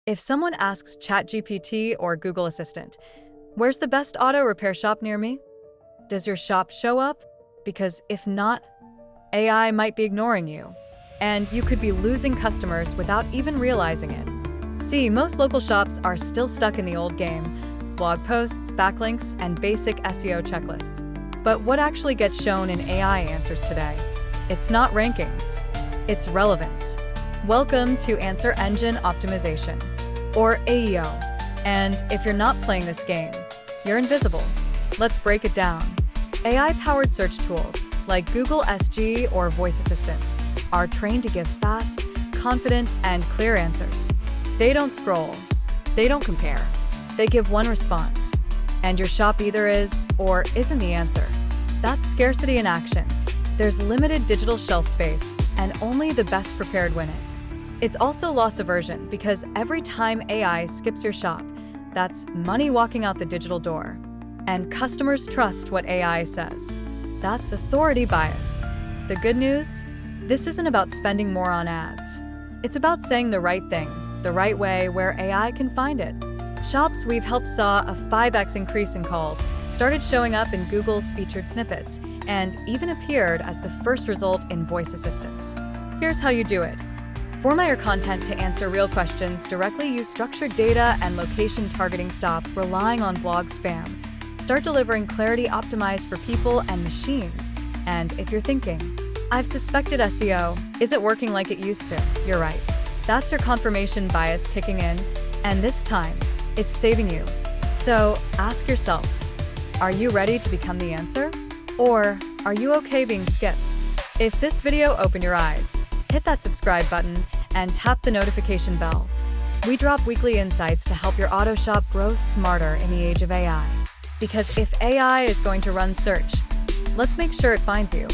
If someone asks ChatGPT or Google Assistant, "Where's the best auto repair shop near me?" Does your shop show up? Because if not, AI might be ignoring you, and you could be losing customers without even realizing it. See, most local shops are still stuck in the old game: blog posts, backlinks, and basic SEO checklists. But what actually gets shown in AI answers today? It's not rankings, it's relevance. Welcome to Answer Engine Optimization, or AEO. And if you're not playing this game, you're invisible. Let's break it down. AI-powered search tools, like Google SG or voice assistants, are trained to give fast, confident, and clear answers. They don't scroll. They don't compare. They give one response. And your shop either is or isn't the answer. That's scarcity in action. There's limited digital shelf space, and only the best prepared win it. It's also loss aversion, because every time AI skips your shop, that's money walking out the digital door. And customers trust what AI says. That's authority bias. The good news? This isn't about spending more on ads. It's about saying the right thing, the right way, where AI can find it. Shops we've helped saw a 5x increase in calls, started showing up in Google's featured snippets, and even appeared as the first result in voice assistants. Here's how you do it. Format your content to answer real questions, directly use structured data and location targeting. Stop relying on blog spam. Start delivering clarity optimized for people and machines. And if you're thinking, "I've suspected SEO, is it working like it used to?" You're right. That's your confirmation bias kicking in, and this time, it's saving you. So ask yourself, are you ready to become the answer? Or are you okay being skipped? If this video opened your eyes, hit that subscribe button and tap the notification bell. We drop weekly insights to help your auto shop grow smarter in the age of AI. Because if AI is going to run search, let's make sure it finds you.